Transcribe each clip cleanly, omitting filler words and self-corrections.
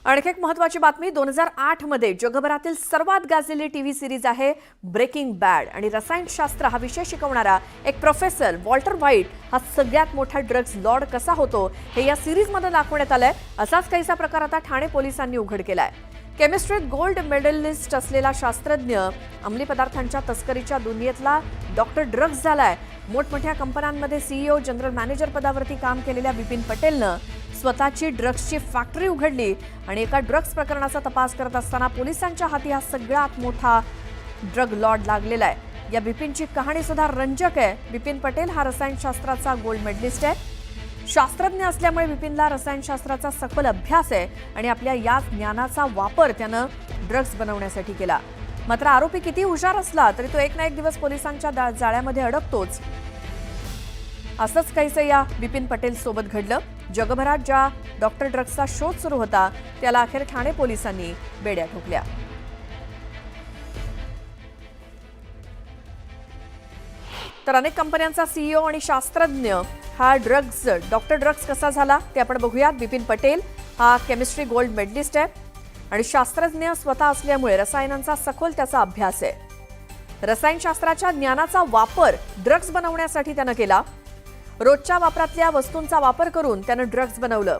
आणखी एक महत्त्वाची बातमी 2008 मध्ये जगभरातील सर्वात गाजलेली टीव्ही सिरीज आहे ब्रेकिंग बॅड आणि रसायनशास्त्र हा विषय शिकवणारा एक प्रोफेसर वॉल्टर व्हाईट हा सगळ्यात मोठा ड्रग्ज लॉर्ड कसा होतो हे या सिरीजमध्ये दाखवण्यात आलंय। असाच काहीसा प्रकार आता ठाणे पोलिसांनी उघड केलाय। केमिस्ट्रीत गोल्ड मेडलिस्ट असलेला शास्त्रज्ञ अंमली पदार्थांच्या तस्करीच्या दुनियेतला डॉक्टर ड्रग्ज झालाय। मोठमोठ्या कंपन्यांमध्ये सीईओ जनरल मॅनेजर पदावरती काम केलेल्या विपिन पटेलनं स्वतःची ड्रग्सची फॅक्टरी उघडली आणि एका ड्रग्स प्रकरणाचा तपास करत असताना पोलिसांच्या हाती हा सगळ्यात मोठा ड्रग लॉर्ड लागलेला आहे। या विपिनची कहाणी सुद्धा रंजक आहे। विपिन पटेल हा रसायनशास्त्राचा गोल्ड मेडलिस्ट आहे। शास्त्रज्ञ असल्यामुळे विपिनला रसायनशास्त्राचा सखोल अभ्यास आहे आणि आपल्या या ज्ञानाचा वापर त्यानं ड्रग्स बनवण्यासाठी केला। मात्र आरोपी किती हुशार असला तरी तो एक ना एक दिवस पोलिसांच्या जाळ्यामध्ये अडकतोच। असंच काहीसं या विपिन पटेल सोबत घडलं। जगभरात ज्या डॉक्टर ड्रग्सचा शोध सुरू होता त्याला अखेर ठाणे पोलिसांनी बेड्या ठोकल्या। तर अनेक कंपन्यांचा सीईओ आणि शास्त्रज्ञ हा डॉक्टर ड्रग्स कसा झाला ते आपण बघूयात। विपिन पटेल हा केमिस्ट्री गोल्ड मेडलिस्ट आहे आणि शास्त्रज्ञ स्वतः असल्यामुळे रसायनांचा सखोल त्याचा अभ्यास आहे। रसायनशास्त्राच्या ज्ञानाचा वापर ड्रग्स बनवण्यासाठी त्यानं केला। रोजच्या वापरातल्या वस्तूंचा वापर करून त्यानं ड्रग्स बनवलं।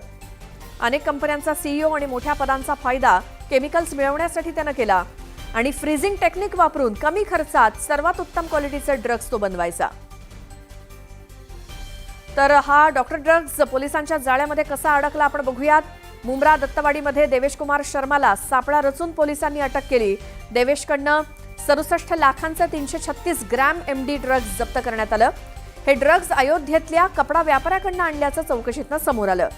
अनेक कंपन्यांचा सीईओ आणि मोठ्या पदांचा फायदा केमिकल्स मिळवण्यासाठी त्यानं केला आणि फ्रीजिंग टेक्निक वापरून कमी खर्चात सर्वात उत्तम क्वालिटीचे ड्रग्स तो बनवायचा। तर हा डॉक्टर ड्रग्स पोलिसांच्या जाळ्यामध्ये कसा अडकला आपण बघूयात। मुंब्रा दत्तवाडीमध्ये देवेश कुमार शर्माला सापळा रचून पोलिसांनी अटक केली। देवेशकडनं 67 लाखांचे 336 ग्रॅम एमडी ड्रग्स जप्त करण्यात आलं। हे ड्रग्ज अयोध्येतल्या कपडा व्यापाऱ्याकडनं आणल्याचं चौकशीतनं समोर आलं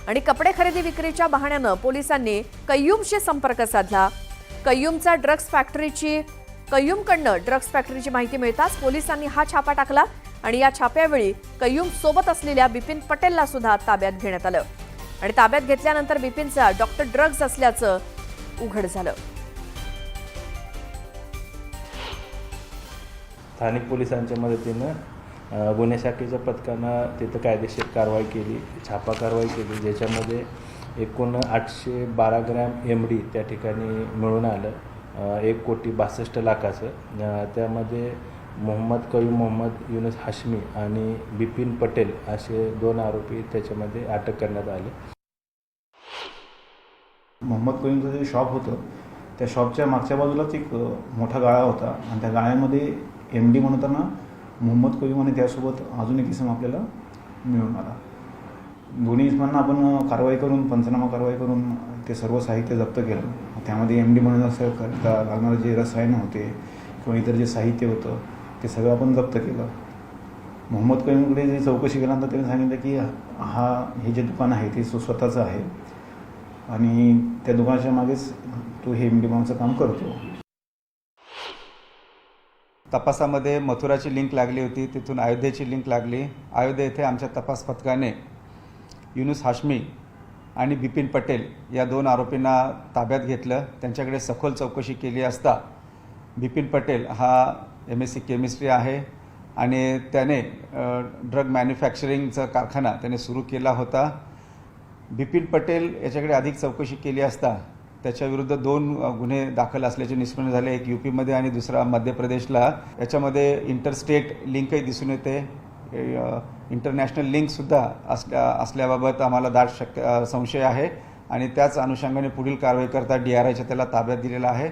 आणि कपडे खरेदी विक्रीच्या बहाण्यानं पोलिसांनी कय्यूमशी संपर्क साधला। कय्यूमकडनं ड्रग्स फॅक्टरीची माहिती मिळताच पोलिसांनी हा छापा टाकला आणि या छाप्यावेळी कय्यूम सोबत असलेल्या विपिन पटेलला सुद्धा ताब्यात घेण्यात आलं आणि ताब्यात घेतल्यानंतर विपिनचा डॉक्टर ड्रग्ज असल्याचं उघड झालं। स्थानिक पोलिसांच्या मदतीनं गुन्हे शाखेच्या पथकानं तिथं कायदेशीर कारवाई केली, छापा कारवाई केली, ज्याच्यामध्ये एकूण 812 ग्रॅम एमडी त्या ठिकाणी मिळून आलं 1,62,00,000 त्यामध्ये मोहम्मद युनुस हाशमी आणि बिपिन पटेल असे 2 आरोपी त्याच्यामध्ये अटक करण्यात आले। मोहम्मद कयूमचं जे शॉप होतं त्या शॉपच्या मागच्या बाजूलाच एक मोठा गाळा होता आणि त्या गाळ्यामध्ये एम डी म्हणताना मोहम्मद कयूम आणि त्यासोबत अजून एक इसम आपल्याला मिळून आला। दोन्ही इसमांना आपण पंचनामा कारवाई करून ते सर्व साहित्य जप्त केलं। त्यामध्ये एम डी बनवण्याकरता लागणारे जे रसायनं होते किंवा इतर जे साहित्य होतं ते सगळं आपण जप्त केलं। मोहम्मद कयूमकडे जी चौकशी केल्यानंतर त्यांनी सांगितलं की हे जे दुकान आहे ते स्वतःचं आहे आणि त्या दुकानाच्या मागेच तो हे एम डी बनवण्याचं काम करतो। तपासामध्ये मथुराची लिंक लागली होती, तिथून अयोध्येची लिंक लागली। अयोध्ये येथे आमच्या तपास पथकाने युनुस हाशमी आणि बिपिन पटेल या 2 आरोपींना ताब्यात घेतलं। त्यांच्याकडे सखोल चौकशी केली असता बिपिन पटेल हा MSc केमिस्ट्री आहे आणि त्याने ड्रग मॅन्युफॅक्चरिंगचा कारखाना त्याने सुरू केला होता। बिपिन पटेल याच्याकडे अधिक चौकशी केली असता त्याच्याविरुद्ध 2 गुन्हे दाखल असल्याचे निष्पन्न झाले, एक यूपीमध्ये आणि दुसरा मध्य प्रदेशला। याच्यामध्ये इंटरस्टेट लिंकही दिसून येते, इंटरनॅशनल लिंकसुद्धा असल्याबाबत आम्हाला दाट संशय आहे आणि त्याच अनुषंगाने पुढील कारवाई करता DRIच्या त्याला ताब्यात दिलेला आहे।